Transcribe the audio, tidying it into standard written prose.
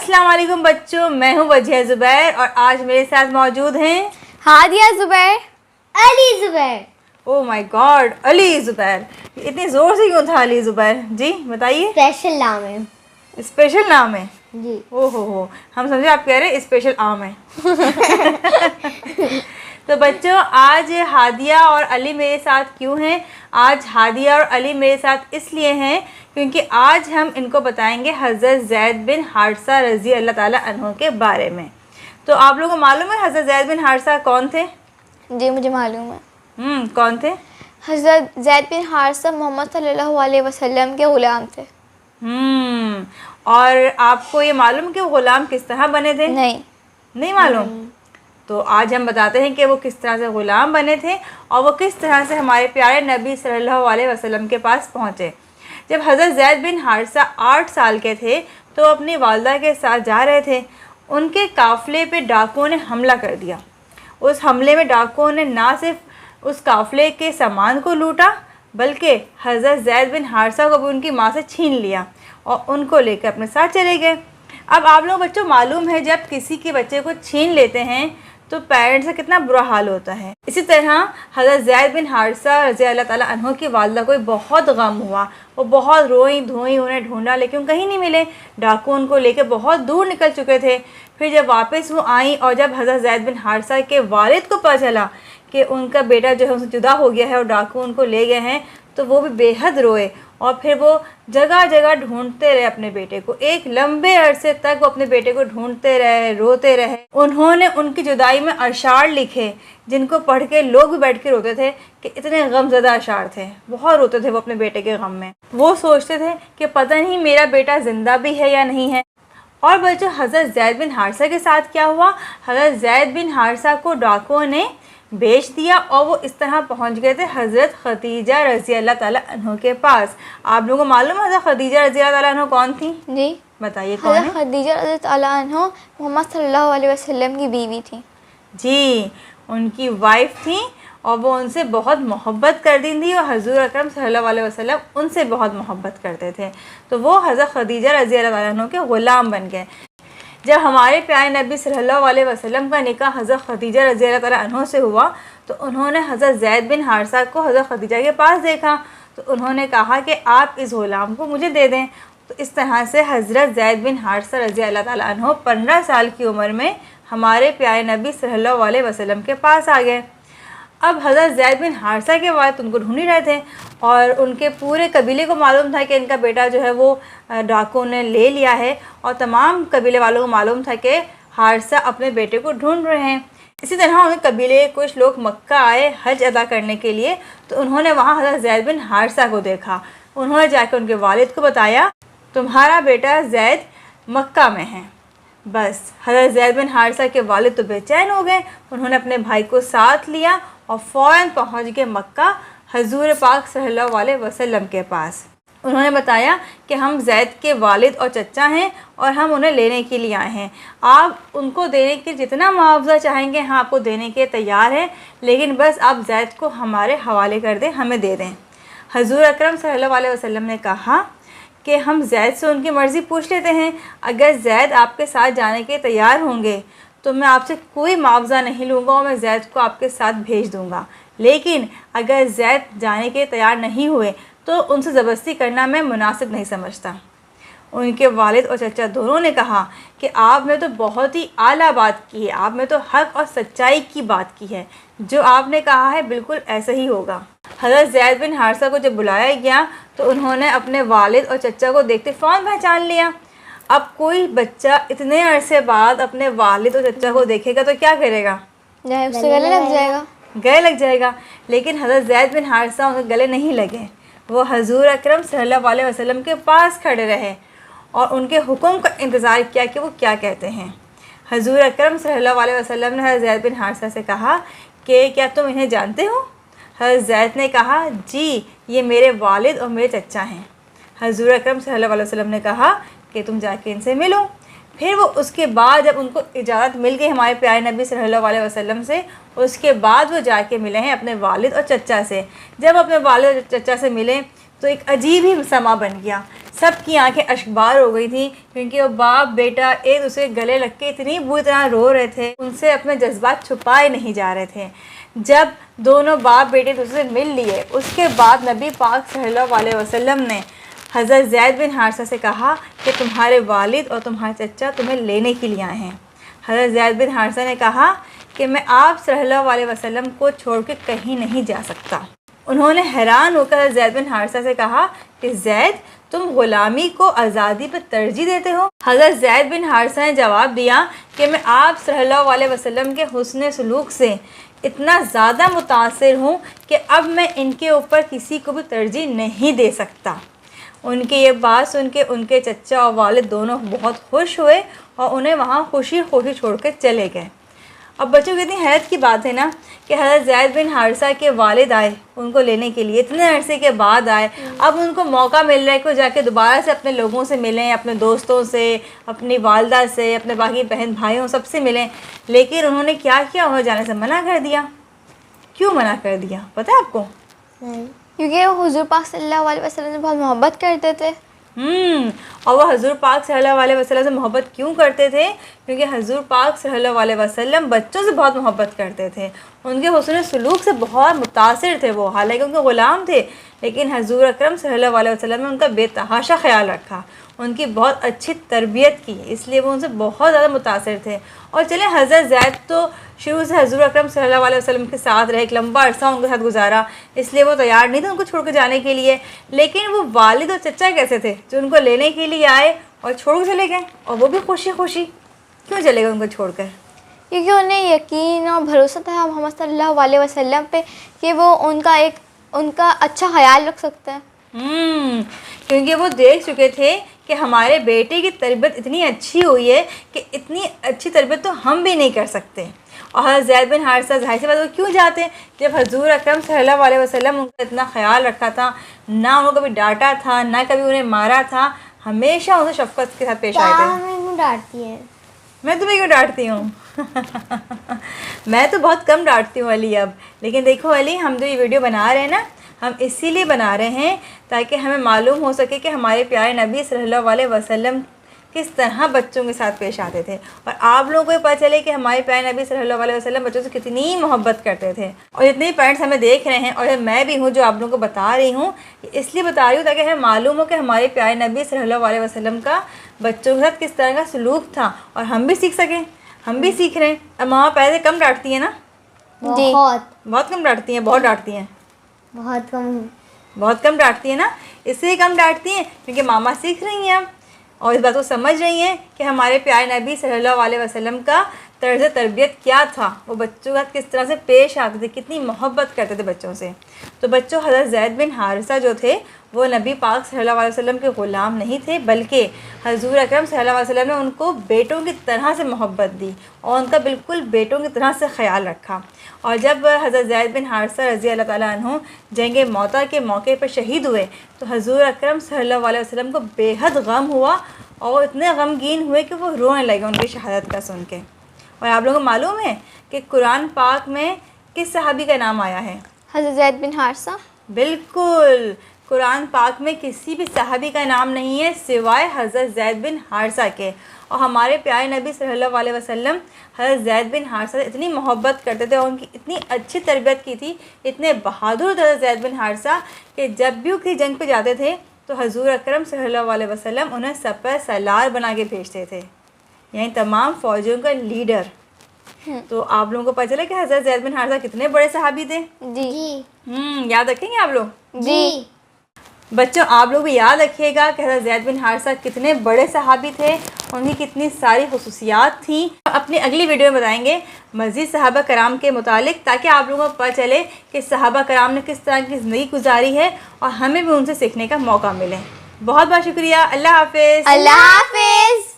अस्सलाम वालेकुम बच्चों, मैं हूँ वजिया ज़ुबैर और आज मेरे साथ मौजूद हैं Hadiya Zubair, Ali Zubair. Oh my God, Ali Zubair. इतनी ज़ोर से क्यों था अली ज़ुबैर? जी बताइए। स्पेशल नाम है स्पेशल नाम है जी। ओहो हो, हम समझे आप कह रहे हैं स्पेशल आम है। तो बच्चों, आज हादिया और अली मेरे साथ क्यों हैं? आज हादिया और अली मेरे साथ इसलिए हैं क्योंकि आज हम इनको बताएंगे हज़रत ज़ैद बिन हारिसा रज़ी अल्लाह ताला अन्हु के बारे में। तो आप लोगों को मालूम है हज़रत ज़ैद बिन हारिसा कौन थे? जी मुझे मालूम है। कौन थे? हज़रत ज़ैद बिन हारिसा मोहम्मद सल्लल्लाहु अलैहि वसल्लम के ग़ुलाम थे। और आपको ये मालूम कि वो ग़ुलाम किस तरह बने थे? नहीं मालूम। तो आज हम बताते हैं कि वो किस तरह से ग़ुलाम बने थे और वो किस तरह से हमारे प्यारे नबी सल्लल्लाहु अलैहि वसल्लम के पास पहुँचे। जब हज़रत ज़ैद बिन हारिसा 8 साल के थे तो अपनी वालदा के साथ जा रहे थे। उनके काफ़िले पे डाकुओं ने हमला कर दिया। उस हमले में डाकुओं ने ना सिर्फ उस काफ़िले के सामान को लूटा बल्कि हज़रत ज़ैद बिन हारिसा को भी उनकी माँ से छीन लिया और उनको लेकर अपने साथ चले गए। अब आप लोग बच्चों मालूम है जब किसी के बच्चे को छीन लेते हैं तो पेरेंट्स का कितना बुरा हाल होता है। इसी तरह हज़रत ज़ैद बिन हारिसा रज़ी अल्लाह ताला अन्हु की वालदा को बहुत गम हुआ। वो बहुत रोई धोई, उन्हें ढूंढा लेकिन कहीं नहीं मिले। डाकू उनको लेकर बहुत दूर निकल चुके थे। फिर जब वापस वो आई और जब हज़रत ज़ैद बिन हारिसा के वालिद को पता चला कि उनका बेटा जो है उनसे जुदा हो गया है और डाकू उनको ले गए हैं तो वो भी बेहद रोए और फिर वो जगह जगह ढूंढते रहे अपने बेटे को। एक लंबे अरसे तक वो अपने बेटे को ढूंढते रहे, रोते रहे। उन्होंने उनकी जुदाई में अशार लिखे जिनको पढ़ के लोग भी बैठ के रोते थे कि इतने गमज़दा अशार थे। बहुत रोते थे वो अपने बेटे के गम में। वो सोचते थे कि पता नहीं मेरा बेटा ज़िंदा भी है या नहीं है। और बच्चों हज़रत ज़ैद बिन हारिसा के साथ क्या हुआ? हज़रत ज़ैद बिन हारिसा को डाकुओं ने बेच दिया और वो इस तरह पहुंच गए थे हज़रत खदीजा रज़ी अल्लाह ताला अन्हु के पास। आप लोगों को मालूम है हज़रत खदीजा रज़ी अल्लाह ताला अन्हु कौन थी? जी बताइए कौन है? हज़रत खदीजा रज़ी अल्लाह अन्हा मोहम्मद सल्लल्लाहु अलैहि वसल्लम की बीवी थी। जी, उनकी वाइफ थी और वो उनसे बहुत मोहब्बत करती थी और हज़ूर अकरम सल्लल्लाहु अलैहि वसल्लम उनसे बहुत मोहब्बत करते थे। तो वो हज़रत खदीजा रज़ी अल्लाह ताला अन्हु के ग़ुलाम बन गए। जब हमारे प्यारे नबी सल्लल्लाहु अलैहि वसल्लम का निकाह हज़रत खदीजा रज़ी अल्लाह ताला अन्हा से हुआ तो उन्होंने हज़रत ज़ैद बिन हारिसा को हज़रत खदीजा के पास देखा तो उन्होंने कहा कि आप इस ग़ुलाम को मुझे दे दें। तो इस तरह से हज़रत ज़ैद बिन हारिसा रज़ी अल्लाह ताला अन्हु 15 साल की उम्र में हमारे प्यारे नबी सल्लल्लाहु अलैहि वसल्लम के पास आ गए। अब हज़रत ज़ैद बिन हारिसा के बाद उनको ढूंढ ही रहे थे और उनके पूरे कबीले को मालूम था कि इनका बेटा जो है वो डाकुओं ने ले लिया है और तमाम कबीले वालों को मालूम था कि हारिसा अपने बेटे को ढूंढ रहे हैं। इसी तरह उनके कबीले के कुछ लोग मक्का आए हज अदा करने के लिए तो उन्होंने वहाँ हज़रत ज़ैद बिन हारिसा को देखा। उन्होंने जाकर उनके वालिद को बताया तुम्हारा बेटा ज़ैद मक्का में है। बस हज़रत ज़ैद बिन हारिसा के वालिद तो बेचैन हो गए। उन्होंने अपने भाई को साथ लिया और फ़ौरन पहुंच गए मक्का हजूर पाक सल्लल्लाहु अलैहि वसल्लम के पास। उन्होंने बताया कि हम ज़ैद के वालिद और चचा हैं और हम उन्हें लेने के लिए आए हैं। आप उनको देने के जितना मुआवजा चाहेंगे हम आपको देने के तैयार हैं, लेकिन बस आप ज़ैद को हमारे हवाले कर दें, हमें दे दें। हजूर अकरम सल्लल्लाहु अलैहि वसल्लम ने कहा कि हम ज़ैद से उनकी मर्ज़ी पूछ लेते हैं। अगर ज़ैद आपके साथ जाने के तैयार होंगे तो मैं आपसे कोई मुआवजा नहीं लूँगा और मैं ज़ैद को आपके साथ भेज दूँगा। लेकिन अगर ज़ैद जाने के तैयार नहीं हुए तो उनसे ज़बरदस्ती करना मैं मुनासिब नहीं समझता। उनके वालिद और चचा दोनों ने कहा कि आपने तो बहुत ही आला बात की है, आपने तो हक़ और सच्चाई की बात की है। जो आपने कहा है बिल्कुल ऐसा ही होगा। हज़रत ज़ैद बिन हारिसा को जब बुलाया गया तो उन्होंने अपने वालिद और चचा को देखते फ़ौरन पहचान लिया। अब कोई बच्चा इतने अरसे बाद अपने वालिद और चचा को देखेगा तो क्या करेगा? उससे गले लग जाएगा। गले लग जाएगा। लेकिन हज़रत ज़ैद बिन हारिसा उनके गले नहीं लगे। वो हजूर अकरम सल्लल्लाहु अलैहि वसल्लम के पास खड़े रहे और उनके हुक्म का इंतज़ार किया कि वो क्या कहते हैं। हजूर अकरम सल्लल्लाहु अलैहि वसल्लम ने हज़रत ज़ैद बिन हारिसा से कहा कि क्या तुम इन्हें जानते हो? हज़रत ज़ैद ने कहा जी, ये मेरे वालिद और मेरे चचा हैं। हजूर अकरम सल्लल्लाहु अलैहि वसल्लम ने कहा कि तुम जाके इनसे मिलो। फिर वो उसके बाद जब उनको इजाज़त मिल गई हमारे प्यारे नबी सल्लल्लाहु अलैहि वसल्लम से, उसके बाद वो जाके मिले हैं अपने वालिद और चचा से। जब अपने वालिद और चचा से मिले तो एक अजीब ही समा बन गया। سب کی آنکھیں اشکبار ہو گئی تھیں، کیونکہ وہ باپ بیٹا ایک دوسرے کے گلے لگ کے اتنی بری طرح رو رہے تھے، ان سے اپنے جذبات چھپائے نہیں جا رہے تھے۔ جب دونوں باپ بیٹے دوسرے سے مل لیے، اس کے بعد نبی پاک صلی اللہ علیہ وسلم نے حضرت زید بن حارثہ سے کہا کہ تمہارے والد اور تمہارے چچا تمہیں لینے کے لیے آئے ہیں۔ حضرت زید بن حارثہ نے کہا کہ میں آپ صلی اللہ علیہ وسلم کو چھوڑ کے کہیں نہیں جا سکتا۔ انہوں نے حیران ہو کر زید بن حارثہ سے کہا کہ زید، تم غلامی کو آزادی پر ترجیح دیتے ہو؟ حضرت زید بن حارثہ نے جواب دیا کہ میں آپ صلی اللہ علیہ وسلم کے حسن سلوک سے اتنا زیادہ متاثر ہوں کہ اب میں ان کے اوپر کسی کو بھی ترجیح نہیں دے سکتا۔ ان کی یہ بات سن کے ان کے چچا اور والد دونوں بہت خوش ہوئے اور انہیں وہاں خوشی خوشی چھوڑ کے چلے گئے۔ اب بچوں کی اتنی حیرت کی بات ہے نا کہ حضرت زید بن حارثہ کے والد آئے ان کو لینے کے لیے، اتنے عرصے کے بعد آئے، اب ان کو موقع مل رہا ہے کہ جا کے دوبارہ سے اپنے لوگوں سے ملیں، اپنے دوستوں سے، اپنی والدہ سے، اپنے باقی بہن بھائیوں سب سے ملیں، لیکن انہوں نے کیا کیا؟ انہوں نے جانے سے منع کر دیا۔ کیوں منع کر دیا پتہ ہے آپ کو؟ کیونکہ وہ حضور پاک صلی اللہ علیہ وسلم سے بہت محبت کرتے تھے۔ اور وہ حضور پاک صلی اللہ علیہ وسلم سے محبت کیوں کرتے تھے؟ کیونکہ حضور پاک صلی اللہ علیہ وسلم بچوں سے بہت محبت کرتے تھے، ان کے حسن سلوک سے بہت متاثر تھے وہ، حالانکہ ان کے غلام تھے، لیکن حضور اکرم صلی اللہ علیہ وسلم نے ان کا بے تحاشا خیال رکھا، ان کی بہت اچھی تربیت کی، اس لیے وہ ان سے بہت زیادہ متاثر تھے۔ اور چلیں حضرت زید تو شروع سے حضور اکرم صلی اللہ علیہ وسلم کے ساتھ رہے، ایک لمبا عرصہ ان کے ساتھ گزارا، اس لیے وہ تیار نہیں تھے ان کو چھوڑ کے جانے کے لیے، لیکن وہ والد اور چچا کیسے تھے جو ان کو لینے کے لیے آئے اور چھوڑ کے چلے گئے، اور وہ بھی خوشی خوشی۔ کیوں چلے گئے ان کو چھوڑ کر؟ کیونکہ انہیں یقین اور بھروسہ تھا محمد صلی اللہ علیہ وسلم پہ کہ وہ ان کا اچھا خیال رکھ سکتا ہے۔ کیونکہ وہ دیکھ چکے تھے کہ ہمارے بیٹے کی تربیت اتنی اچھی ہوئی ہے کہ اتنی اچھی تربیت تو ہم بھی نہیں کر سکتے۔ اور حضرت زید بن حارثہ ظاہر سی بات وہ کیوں جاتے جب حضور اکرم صلی اللہ علیہ وسلم ان کا اتنا خیال رکھا تھا، نہ انہوں کو کبھی ڈانٹا تھا، نہ کبھی انہیں مارا تھا، ہمیشہ انہیں شفقت کے ساتھ پیش آئے تھے۔ میں ڈانٹتی ہے، میں تمہیں کیوں ڈانٹتی ہوں؟ میں تو بہت کم ڈانٹتی ہوں علی اب، لیکن دیکھو علی، ہم جو یہ ویڈیو بنا رہے ہیں نا، ہم اسی لیے بنا رہے ہیں تاکہ ہمیں معلوم ہو سکے کہ ہمارے پیارے نبی صلی اللہ علیہ وسلم کس طرح بچوں کے ساتھ پیش آتے تھے، اور آپ لوگوں کو یہ پتہ چلے کہ ہمارے پیارے نبی صلی اللہ علیہ وسلم بچوں سے کتنی محبت کرتے تھے۔ اور جتنے پیرنٹس ہمیں دیکھ رہے ہیں، اور میں بھی ہوں جو آپ لوگوں کو بتا رہی ہوں، اس لیے بتا رہی ہوں تاکہ ہمیں معلوم ہو کہ ہمارے پیارے نبی صلی اللہ علیہ وسلم کا بچوں کے ساتھ کس طرح کا سلوک تھا، اور ہم بھی سیکھ سکیں۔ ہم بھی سیکھ رہے ہیں۔ اب ماما پہلے کم ڈانٹتی ہیں نا؟ بہت کم ڈانٹتی ہیں، بہت ڈانٹتی ہیں، بہت کم ڈانٹتی ہیں نا؟ اس لیے کم ڈانٹتی ہیں کیونکہ ماما سیکھ رہی ہیں اب، اور اس بات کو سمجھ رہی ہیں کہ ہمارے پیارے نبی صلی اللہ علیہ وسلم کا طرز تربیت کیا تھا، وہ بچوں کا کس طرح سے پیش آتے تھے، کتنی محبت کرتے تھے بچوں سے۔ تو بچوں، حضرت زید بن حارثہ جو تھے وہ نبی پاک صلی اللہ علیہ وسلم کے غلام نہیں تھے، بلکہ حضور اکرم صلی اللہ علیہ وسلم نے ان کو بیٹوں کی طرح سے محبت دی اور ان کا بالکل بیٹوں کی طرح سے خیال رکھا۔ اور جب حضرت زید بن حارثہ رضی اللہ تعالیٰ عنہ جنگ موطا کے موقع پر شہید ہوئے تو حضور اکرم صلی اللہ علیہ وسلم کو بے حد غم ہوا، اور اتنے غمگین ہوئے کہ وہ رونے لگے ان کی شہادت کا سن کے۔ اور آپ لوگوں کو معلوم ہے کہ قرآن پاک میں کس صحابی کا نام آیا ہے؟ حضرت زید بن حارثہ۔ بالکل، قرآن پاک میں کسی بھی صحابی کا نام نہیں ہے سوائے حضرت زید بن حارثہ کے۔ اور ہمارے پیارے نبی صلی اللہ علیہ وسلم حضرت زید بن حارثہ سے اتنی محبت کرتے تھے اور ان کی اتنی اچھی تربیت کی تھی، اتنے بہادر تھے حضرت زید بن حارثہ کہ جب بھی وہ کسی جنگ پہ جاتے تھے تو حضور اکرم صلی اللہ علیہ وسلم انہیں سپہ سالار بنا کے بھیجتے تھے، یعنی تمام فوجیوں کا لیڈر۔ تو آپ لوگوں کو پتہ چلا کہ حضرت زید بن حارثہ کتنے بڑے صحابی تھے؟ جی یاد رکھیں گے آپ لوگ؟ جی بچوں، آپ لوگ بھی یاد رکھیے گا کہ حضرت زید بن حارثہ کتنے بڑے صحابی تھے، ان کی کتنی ساری خصوصیات تھیں۔ اپنی اگلی ویڈیو میں بتائیں گے مزید صحابہ کرام کے متعلق، تاکہ آپ لوگوں کو پتہ چلے کہ صحابہ کرام نے کس طرح کی زندگی گزاری ہے اور ہمیں بھی ان سے سیکھنے کا موقع ملے۔ بہت بہت شکریہ۔ اللہ حافظ۔ اللہ حافظ۔